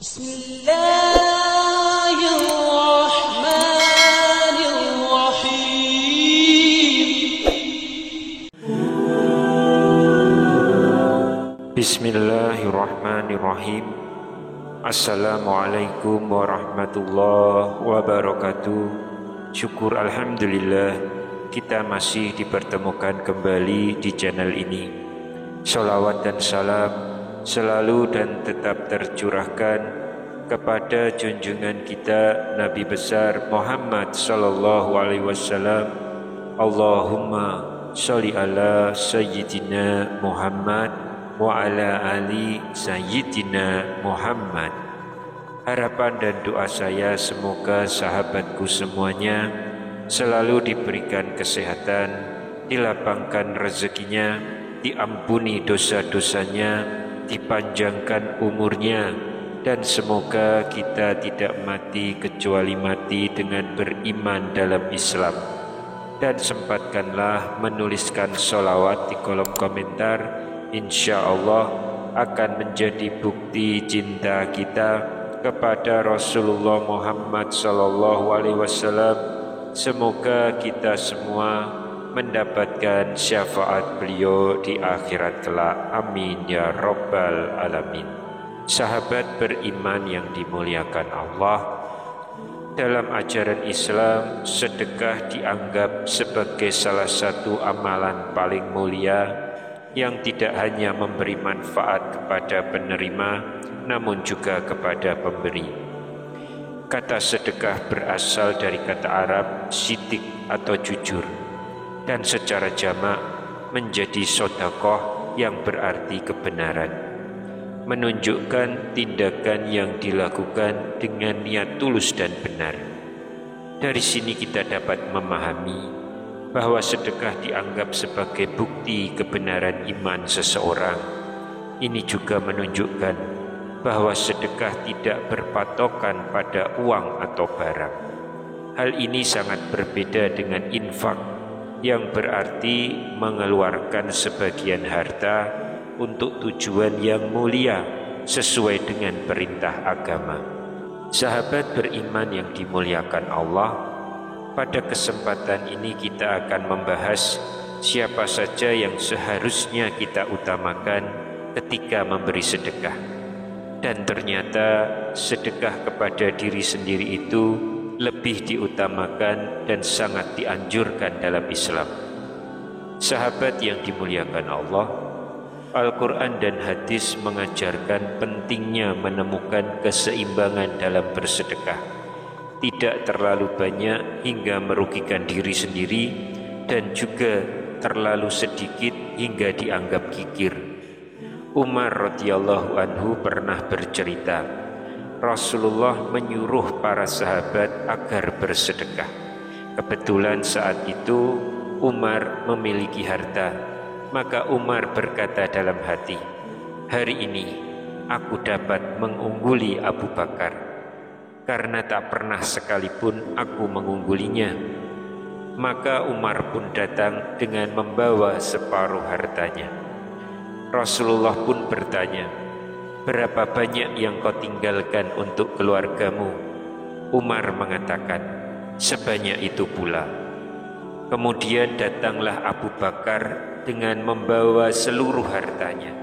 Bismillahirrahmanirrahim. Bismillahirrahmanirrahim. Assalamualaikum warahmatullahi wabarakatuh. Syukur alhamdulillah kita masih dipertemukan kembali di channel ini. Salawat dan salam selalu dan tetap tercurahkan kepada junjungan kita Nabi besar Muhammad sallallahu alaihi wasallam. Allahumma sholli ala sayyidina Muhammad wa ala ali sayyidina Muhammad. Harapan dan doa saya semoga sahabatku semuanya selalu diberikan kesehatan, dilapangkan rezekinya, diampuni dosa-dosanya, dipanjangkan umurnya, dan semoga kita tidak mati kecuali mati dengan beriman dalam Islam. Dan sempatkanlah menuliskan sholawat di kolom komentar. Insya Allah akan menjadi bukti cinta kita kepada Rasulullah Muhammad sallallahu alaihi wasallam. Semoga kita semua mendapatkan syafaat beliau di akhirat kelak. Amin ya rabbal alamin. Sahabat beriman yang dimuliakan Allah, dalam ajaran Islam sedekah dianggap sebagai salah satu amalan paling mulia yang tidak hanya memberi manfaat kepada penerima, namun juga kepada pemberi. Kata sedekah berasal dari kata Arab sidik atau jujur, dan secara jamak menjadi sodakoh yang berarti kebenaran, menunjukkan tindakan yang dilakukan dengan niat tulus dan benar. Dari sini kita dapat memahami bahwa sedekah dianggap sebagai bukti kebenaran iman seseorang. Ini juga menunjukkan bahwa sedekah tidak berpatokan pada uang atau barang. Hal ini sangat berbeda dengan infak, yang berarti mengeluarkan sebagian harta untuk tujuan yang mulia sesuai dengan perintah agama. Sahabat beriman yang dimuliakan Allah, pada kesempatan ini kita akan membahas siapa saja yang seharusnya kita utamakan ketika memberi sedekah. Dan ternyata sedekah kepada diri sendiri itu lebih diutamakan dan sangat dianjurkan dalam Islam. Sahabat yang dimuliakan Allah, Al-Quran dan hadis mengajarkan pentingnya menemukan keseimbangan dalam bersedekah. Tidak terlalu banyak hingga merugikan diri sendiri, dan juga terlalu sedikit hingga dianggap kikir. Umar radhiyallahu anhu pernah bercerita, Rasulullah menyuruh para sahabat agar bersedekah. Kebetulan saat itu Umar memiliki harta, maka Umar berkata dalam hati, hari ini aku dapat mengungguli Abu Bakar, karena tak pernah sekalipun aku mengunggulinya. Maka Umar pun datang dengan membawa separuh hartanya. Rasulullah pun bertanya, berapa banyak yang kau tinggalkan untuk keluargamu? Umar mengatakan, sebanyak itu pula. Kemudian datanglah Abu Bakar dengan membawa seluruh hartanya.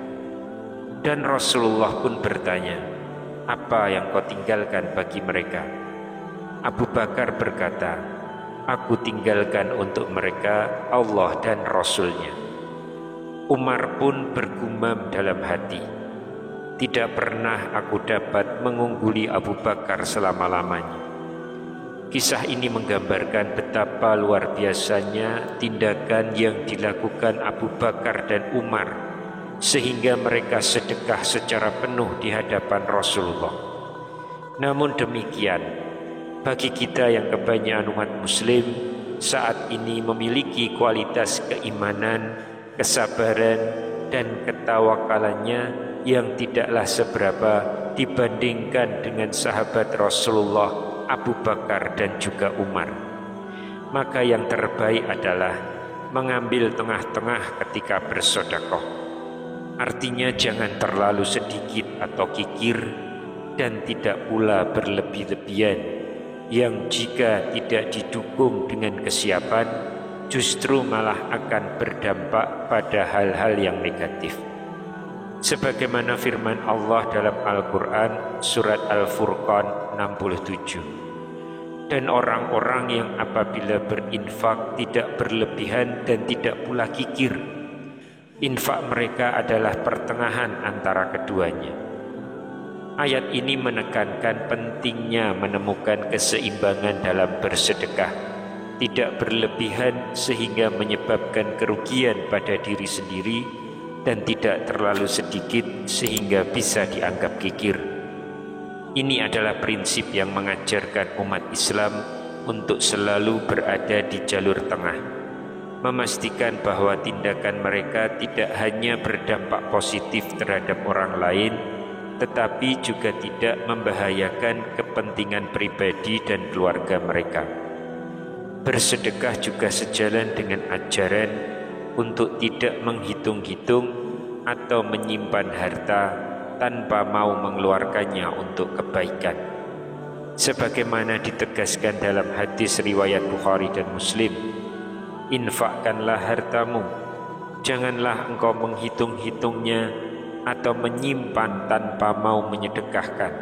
Dan Rasulullah pun bertanya, apa yang kau tinggalkan bagi mereka? Abu Bakar berkata, aku tinggalkan untuk mereka Allah dan Rasulnya. Umar pun bergumam dalam hati, tidak pernah aku dapat mengungguli Abu Bakar selama-lamanya. Kisah ini menggambarkan betapa luar biasanya tindakan yang dilakukan Abu Bakar dan Umar, sehingga mereka sedekah secara penuh di hadapan Rasulullah. Namun demikian, bagi kita yang kebanyakan umat muslim saat ini memiliki kualitas keimanan, kesabaran, dan ketawakalannya yang tidaklah seberapa dibandingkan dengan sahabat Rasulullah Abu Bakar dan juga Umar. Maka yang terbaik adalah mengambil tengah-tengah ketika bersedekah. Artinya jangan terlalu sedikit atau kikir, dan tidak pula berlebih-lebihan, yang jika tidak didukung dengan kesiapan justru malah akan berdampak pada hal-hal yang negatif. Sebagaimana firman Allah dalam Al-Quran surat Al-Furqan 67, dan orang-orang yang apabila berinfak tidak berlebihan dan tidak pula kikir, infak mereka adalah pertengahan antara keduanya. Ayat ini menekankan pentingnya menemukan keseimbangan dalam bersedekah, tidak berlebihan sehingga menyebabkan kerugian pada diri sendiri, dan tidak terlalu sedikit sehingga bisa dianggap kikir. Ini adalah prinsip yang mengajarkan umat Islam untuk selalu berada di jalur tengah, memastikan bahwa tindakan mereka tidak hanya berdampak positif terhadap orang lain, tetapi juga tidak membahayakan kepentingan pribadi dan keluarga mereka. Bersedekah juga sejalan dengan ajaran untuk tidak menghitung-hitung atau menyimpan harta tanpa mau mengeluarkannya untuk kebaikan. Sebagaimana ditegaskan dalam hadis riwayat Bukhari dan Muslim, infakkanlah hartamu, janganlah engkau menghitung-hitungnya atau menyimpan tanpa mau menyedekahkan.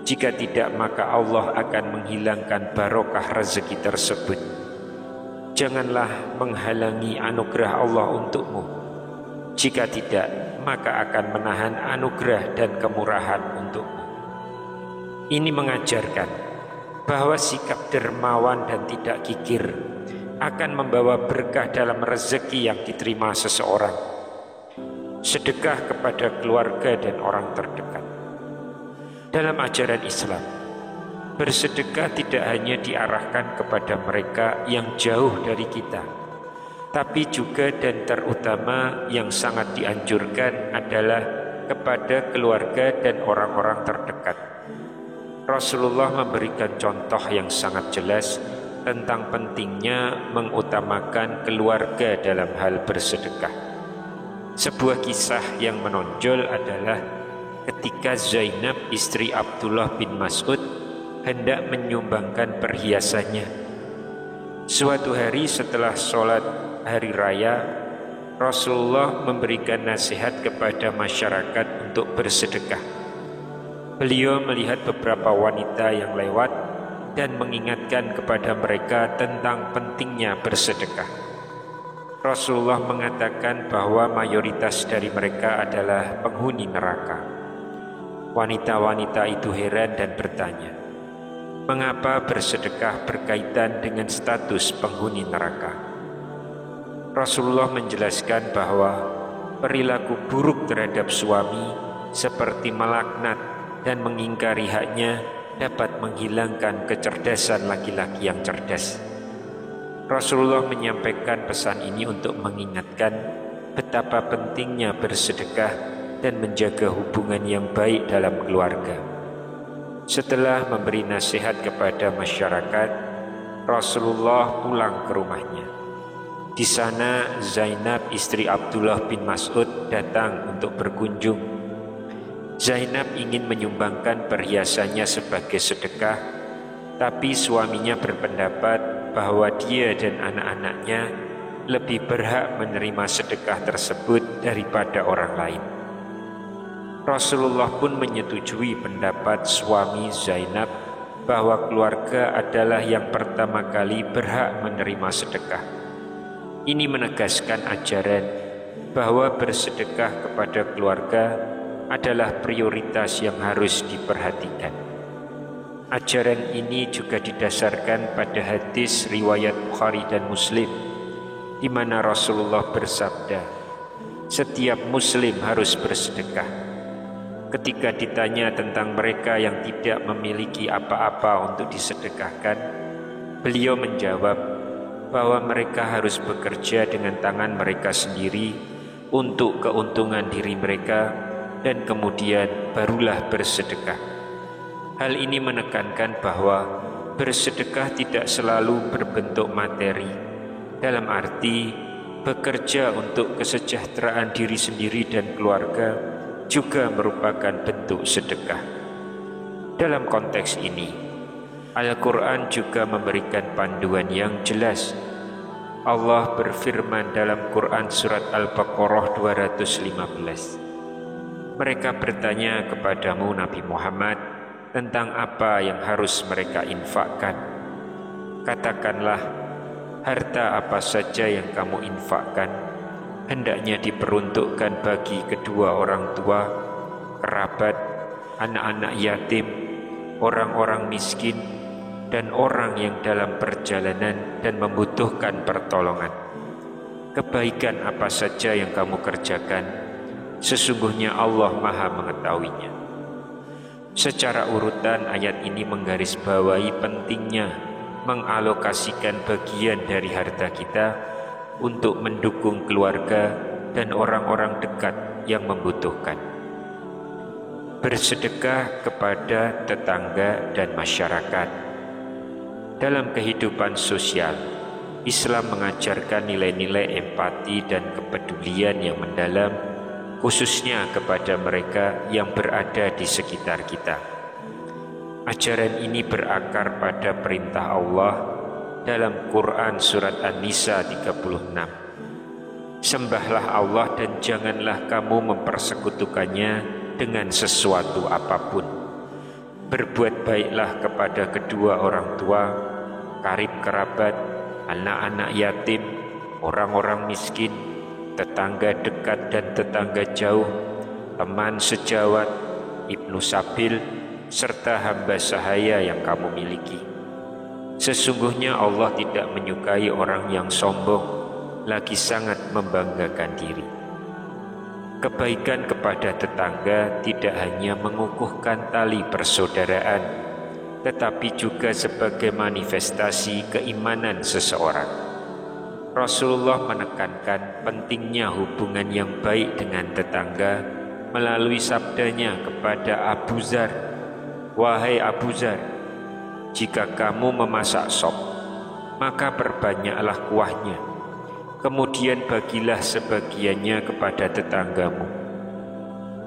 Jika tidak, maka Allah akan menghilangkan barokah rezeki tersebut. Janganlah menghalangi anugerah Allah untukmu. Jika tidak, maka akan menahan anugerah dan kemurahan untukmu. Ini mengajarkan bahwa sikap dermawan dan tidak kikir akan membawa berkah dalam rezeki yang diterima seseorang. Sedekah kepada keluarga dan orang terdekat. Dalam ajaran Islam, bersedekah tidak hanya diarahkan kepada mereka yang jauh dari kita, tapi juga dan terutama yang sangat dianjurkan adalah kepada keluarga dan orang-orang terdekat. Rasulullah memberikan contoh yang sangat jelas tentang pentingnya mengutamakan keluarga dalam hal bersedekah. Sebuah kisah yang menonjol adalah ketika Zainab istri Abdullah bin Mas'ud hendak menyumbangkan perhiasannya. Suatu hari setelah sholat hari raya, Rasulullah memberikan nasihat kepada masyarakat untuk bersedekah. Beliau melihat beberapa wanita yang lewat dan mengingatkan kepada mereka tentang pentingnya bersedekah. Rasulullah mengatakan bahwa mayoritas dari mereka adalah penghuni neraka. Wanita-wanita itu heran dan bertanya, mengapa bersedekah berkaitan dengan status penghuni neraka? Rasulullah menjelaskan bahwa perilaku buruk terhadap suami seperti melaknat dan mengingkari haknya dapat menghilangkan kecerdasan laki-laki yang cerdas. Rasulullah menyampaikan pesan ini untuk mengingatkan betapa pentingnya bersedekah dan menjaga hubungan yang baik dalam keluarga. Setelah memberi nasihat kepada masyarakat, Rasulullah pulang ke rumahnya. Di sana Zainab istri Abdullah bin Mas'ud datang untuk berkunjung. Zainab ingin menyumbangkan perhiasannya sebagai sedekah, tapi suaminya berpendapat bahwa dia dan anak-anaknya lebih berhak menerima sedekah tersebut daripada orang lain. Rasulullah pun menyetujui pendapat suami Zainab bahwa keluarga adalah yang pertama kali berhak menerima sedekah. Ini menegaskan ajaran bahwa bersedekah kepada keluarga adalah prioritas yang harus diperhatikan. Ajaran ini juga didasarkan pada hadis riwayat Bukhari dan Muslim, di mana Rasulullah bersabda, setiap muslim harus bersedekah. Ketika ditanya tentang mereka yang tidak memiliki apa-apa untuk disedekahkan, beliau menjawab bahwa mereka harus bekerja dengan tangan mereka sendiri untuk keuntungan diri mereka, dan kemudian barulah bersedekah. Hal ini menekankan bahwa bersedekah tidak selalu berbentuk materi, dalam arti bekerja untuk kesejahteraan diri sendiri dan keluarga juga merupakan bentuk sedekah. Dalam konteks ini, Al-Quran juga memberikan panduan yang jelas. Allah berfirman dalam Quran surat Al-Baqarah 215. Mereka bertanya kepadamu Nabi Muhammad tentang apa yang harus mereka infakkan. Katakanlah, harta apa saja yang kamu infakkan hendaknya diperuntukkan bagi kedua orang tua, kerabat, anak-anak yatim, orang-orang miskin, dan orang yang dalam perjalanan dan membutuhkan pertolongan. Kebaikan apa saja yang kamu kerjakan, sesungguhnya Allah Maha mengetahuinya. Secara urutan ayat ini menggarisbawahi pentingnya mengalokasikan bagian dari harta kita untuk mendukung keluarga dan orang-orang dekat yang membutuhkan. Bersedekah kepada tetangga dan masyarakat. Dalam kehidupan sosial, Islam mengajarkan nilai-nilai empati dan kepedulian yang mendalam, khususnya kepada mereka yang berada di sekitar kita. Ajaran ini berakar pada perintah Allah dalam Quran surat An-Nisa 36. Sembahlah Allah dan janganlah kamu mempersekutukannya dengan sesuatu apapun. Berbuat baiklah kepada kedua orang tua, karib kerabat, anak-anak yatim, orang-orang miskin, tetangga dekat dan tetangga jauh, teman sejawat, ibnu sabil, serta hamba sahaya yang kamu miliki. Sesungguhnya Allah tidak menyukai orang yang sombong, lagi sangat membanggakan diri. Kebaikan kepada tetangga tidak hanya mengukuhkan tali persaudaraan, tetapi juga sebagai manifestasi keimanan seseorang. Rasulullah menekankan pentingnya hubungan yang baik dengan tetangga melalui sabdanya kepada Abu Dzar, "Wahai Abu Dzar, jika kamu memasak sop, maka perbanyaklah kuahnya. Kemudian bagilah sebagiannya kepada tetanggamu."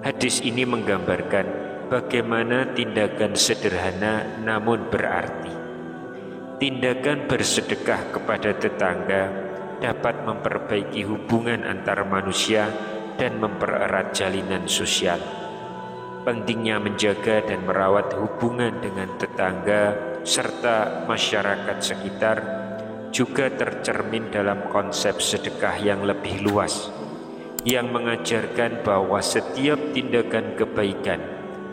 Hadis ini menggambarkan bagaimana tindakan sederhana namun berarti. Tindakan bersedekah kepada tetangga dapat memperbaiki hubungan antar manusia dan mempererat jalinan sosial. Pentingnya menjaga dan merawat hubungan dengan tetangga serta masyarakat sekitar juga tercermin dalam konsep sedekah yang lebih luas, yang mengajarkan bahwa setiap tindakan kebaikan,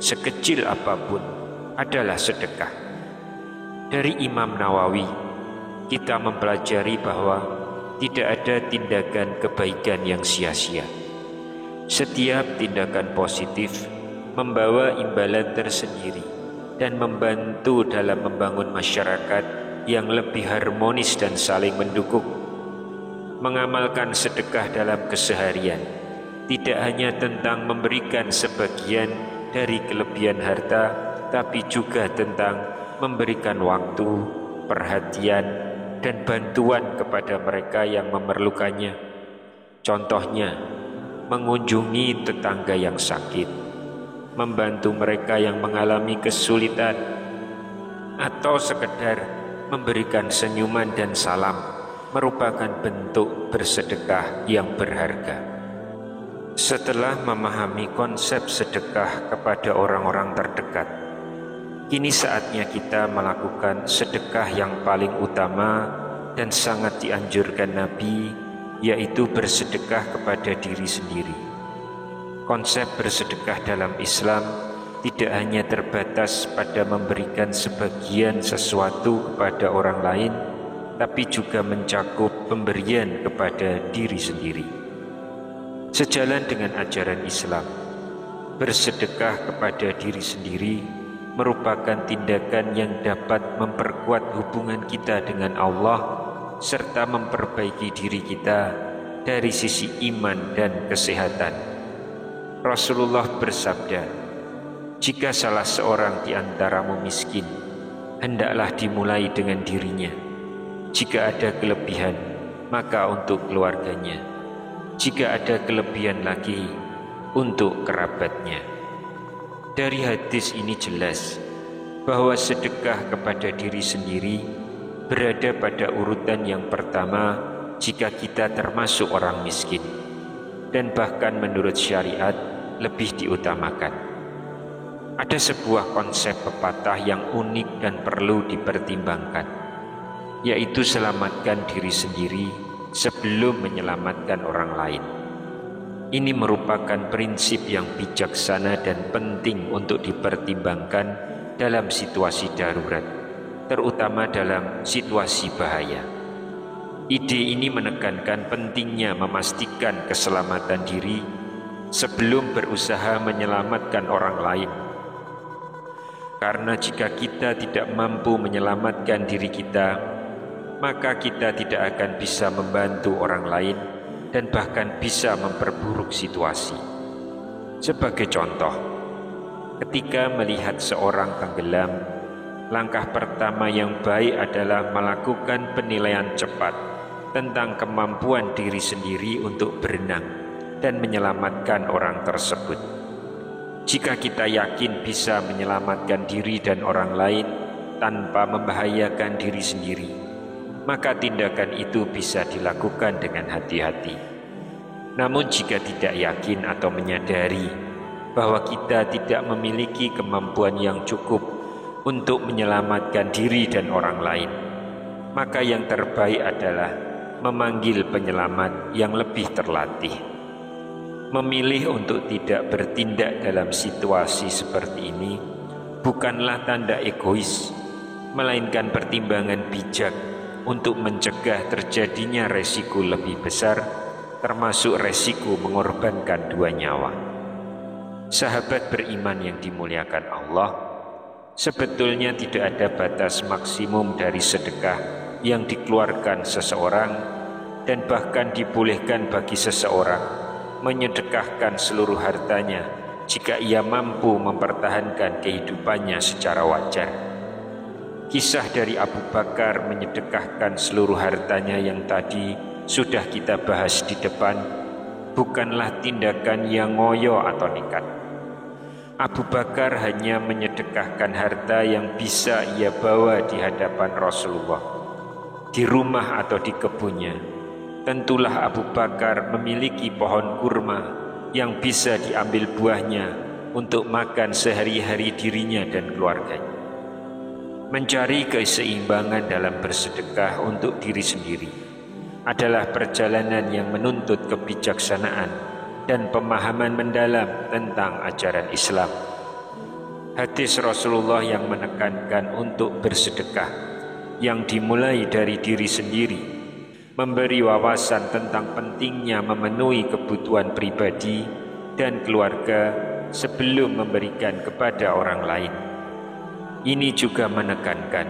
sekecil apapun, adalah sedekah. Dari Imam Nawawi, kita mempelajari bahwa tidak ada tindakan kebaikan yang sia-sia. Setiap tindakan positif membawa imbalan tersendiri dan membantu dalam membangun masyarakat yang lebih harmonis dan saling mendukung. Mengamalkan sedekah dalam keseharian tidak hanya tentang memberikan sebagian dari kelebihan harta, tapi juga tentang memberikan waktu, perhatian, dan bantuan kepada mereka yang memerlukannya. Contohnya, mengunjungi tetangga yang sakit, membantu mereka yang mengalami kesulitan, atau sekedar memberikan senyuman dan salam merupakan bentuk bersedekah yang berharga. Setelah memahami konsep sedekah kepada orang-orang terdekat, kini saatnya kita melakukan sedekah yang paling utama dan sangat dianjurkan Nabi, yaitu bersedekah kepada diri sendiri. Konsep bersedekah dalam Islam tidak hanya terbatas pada memberikan sebagian sesuatu kepada orang lain, tapi juga mencakup pemberian kepada diri sendiri. Sejalan dengan ajaran Islam, bersedekah kepada diri sendiri merupakan tindakan yang dapat memperkuat hubungan kita dengan Allah serta memperbaiki diri kita dari sisi iman dan kesehatan. Rasulullah bersabda, "Jika salah seorang di antaramu miskin, hendaklah dimulai dengan dirinya. Jika ada kelebihan, maka untuk keluarganya. Jika ada kelebihan lagi, untuk kerabatnya." Dari hadis ini jelas bahwa sedekah kepada diri sendiri berada pada urutan yang pertama jika kita termasuk orang miskin, dan bahkan menurut syariat lebih diutamakan. Ada sebuah konsep pepatah yang unik dan perlu dipertimbangkan, yaitu selamatkan diri sendiri sebelum menyelamatkan orang lain. Ini merupakan prinsip yang bijaksana dan penting untuk dipertimbangkan dalam situasi darurat, terutama dalam situasi bahaya. Ide ini menekankan pentingnya memastikan keselamatan diri sebelum berusaha menyelamatkan orang lain. Karena jika kita tidak mampu menyelamatkan diri kita, maka kita tidak akan bisa membantu orang lain dan bahkan bisa memperburuk situasi. Sebagai contoh, ketika melihat seorang tenggelam, langkah pertama yang baik adalah melakukan penilaian cepat tentang kemampuan diri sendiri untuk berenang dan menyelamatkan orang tersebut. Jika kita yakin bisa menyelamatkan diri dan orang lain tanpa membahayakan diri sendiri, maka tindakan itu bisa dilakukan dengan hati-hati. Namun jika tidak yakin atau menyadari bahwa kita tidak memiliki kemampuan yang cukup untuk menyelamatkan diri dan orang lain, maka yang terbaik adalah memanggil penyelamat yang lebih terlatih. Memilih untuk tidak bertindak dalam situasi seperti ini bukanlah tanda egois, melainkan pertimbangan bijak untuk mencegah terjadinya resiko lebih besar, termasuk resiko mengorbankan 2 nyawa. Sahabat beriman yang dimuliakan Allah, sebetulnya tidak ada batas maksimum dari sedekah yang dikeluarkan seseorang, dan bahkan dibolehkan bagi seseorang menyedekahkan seluruh hartanya jika ia mampu mempertahankan kehidupannya secara wajar. Kisah dari Abu Bakar menyedekahkan seluruh hartanya yang tadi sudah kita bahas di depan bukanlah tindakan yang ngoyo atau nekat. Abu Bakar hanya menyedekahkan harta yang bisa ia bawa di hadapan Rasulullah, di rumah atau di kebunnya. Tentulah Abu Bakar memiliki pohon kurma yang bisa diambil buahnya untuk makan sehari-hari dirinya dan keluarganya. Mencari keseimbangan dalam bersedekah untuk diri sendiri adalah perjalanan yang menuntut kebijaksanaan dan pemahaman mendalam tentang ajaran Islam. Hadis Rasulullah yang menekankan untuk bersedekah yang dimulai dari diri sendiri memberi wawasan tentang pentingnya memenuhi kebutuhan pribadi dan keluarga sebelum memberikan kepada orang lain. Ini juga menekankan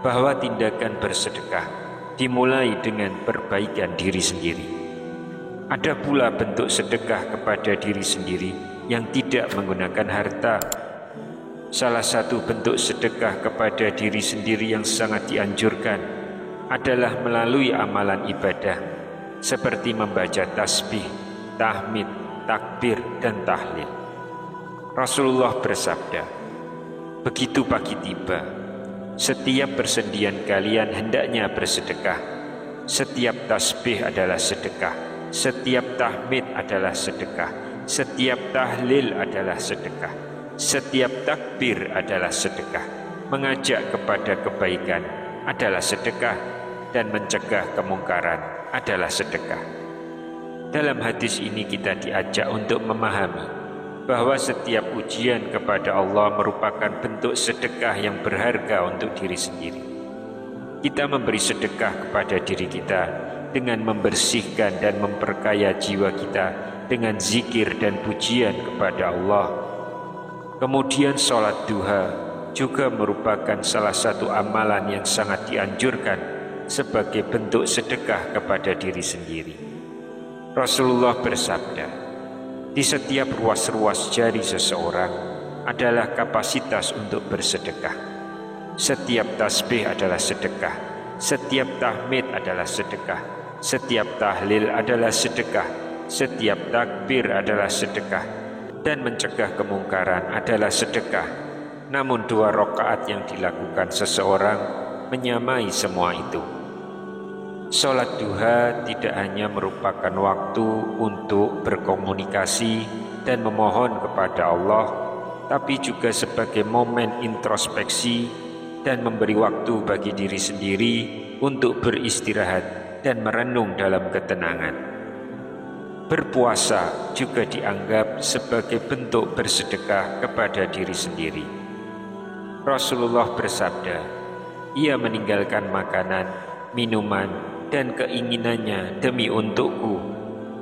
bahwa tindakan bersedekah dimulai dengan perbaikan diri sendiri. Ada pula bentuk sedekah kepada diri sendiri yang tidak menggunakan harta. Salah satu bentuk sedekah kepada diri sendiri yang sangat dianjurkan adalah melalui amalan ibadah seperti membaca tasbih, tahmid, takbir, dan tahlil. Rasulullah bersabda, "Begitu pagi tiba, setiap persendian kalian hendaknya bersedekah. Setiap tasbih adalah sedekah, setiap tahmid adalah sedekah, setiap tahlil adalah sedekah, setiap takbir adalah sedekah. Mengajak kepada kebaikan adalah sedekah, dan mencegah kemungkaran adalah sedekah." Dalam hadis ini kita diajak untuk memahami bahwa setiap ujian kepada Allah merupakan bentuk sedekah yang berharga untuk diri sendiri. Kita memberi sedekah kepada diri kita dengan membersihkan dan memperkaya jiwa kita dengan zikir dan pujian kepada Allah. Kemudian sholat duha juga merupakan salah satu amalan yang sangat dianjurkan sebagai bentuk sedekah kepada diri sendiri. Rasulullah bersabda, di setiap ruas-ruas jari seseorang adalah kapasitas untuk bersedekah. Setiap tasbih adalah sedekah, setiap tahmid adalah sedekah, setiap tahlil adalah sedekah, setiap takbir adalah sedekah, dan mencegah kemungkaran adalah sedekah. namun 2 rakaat yang dilakukan seseorang menyamai semua itu. Sholat duha tidak hanya merupakan waktu untuk berkomunikasi dan memohon kepada Allah, tapi juga sebagai momen introspeksi dan memberi waktu bagi diri sendiri untuk beristirahat dan merenung dalam ketenangan. Berpuasa juga dianggap sebagai bentuk bersedekah kepada diri sendiri. Rasulullah bersabda, ia meninggalkan makanan, minuman, dan keinginannya demi untukku.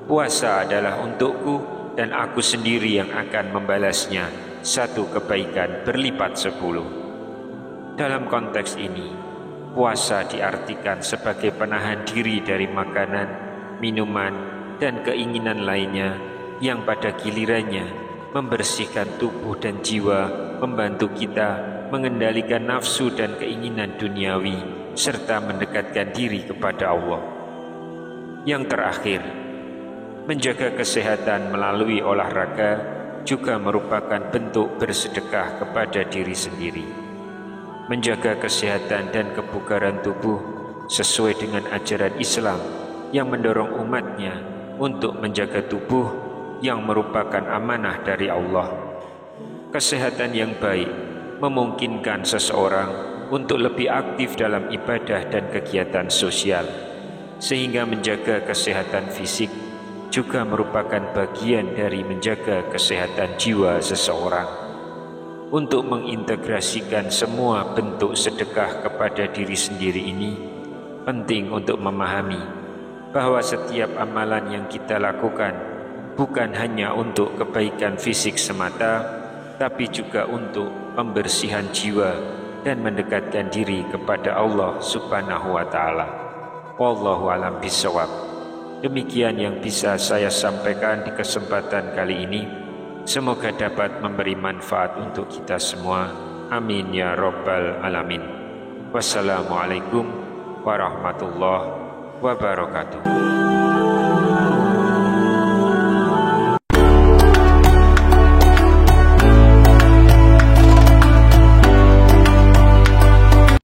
Puasa adalah untukku dan aku sendiri yang akan membalasnya 1 kebaikan berlipat 10. Dalam konteks ini, puasa diartikan sebagai penahan diri dari makanan, minuman, dan keinginan lainnya yang pada gilirannya membersihkan tubuh dan jiwa, membantu kita mengendalikan nafsu dan keinginan duniawi, serta mendekatkan diri kepada Allah. Yang terakhir, menjaga kesehatan melalui olahraga juga merupakan bentuk bersedekah kepada diri sendiri. Menjaga kesehatan dan kebugaran tubuh sesuai dengan ajaran Islam yang mendorong umatnya untuk menjaga tubuh yang merupakan amanah dari Allah. Kesehatan yang baik memungkinkan seseorang untuk lebih aktif dalam ibadah dan kegiatan sosial, sehingga menjaga kesehatan fisik juga merupakan bagian dari menjaga kesehatan jiwa seseorang. Untuk mengintegrasikan semua bentuk sedekah kepada diri sendiri ini, penting untuk memahami bahwa setiap amalan yang kita lakukan bukan hanya untuk kebaikan fisik semata, tapi juga untuk pembersihan jiwa dan mendekatkan diri kepada Allah Subhanahu wa Ta'ala. Wallahu a'lam bishawab. Demikian yang bisa saya sampaikan di kesempatan kali ini. Semoga dapat memberi manfaat untuk kita semua. Amin ya rabbal alamin. Wassalamualaikum warahmatullahi wabarakatuh.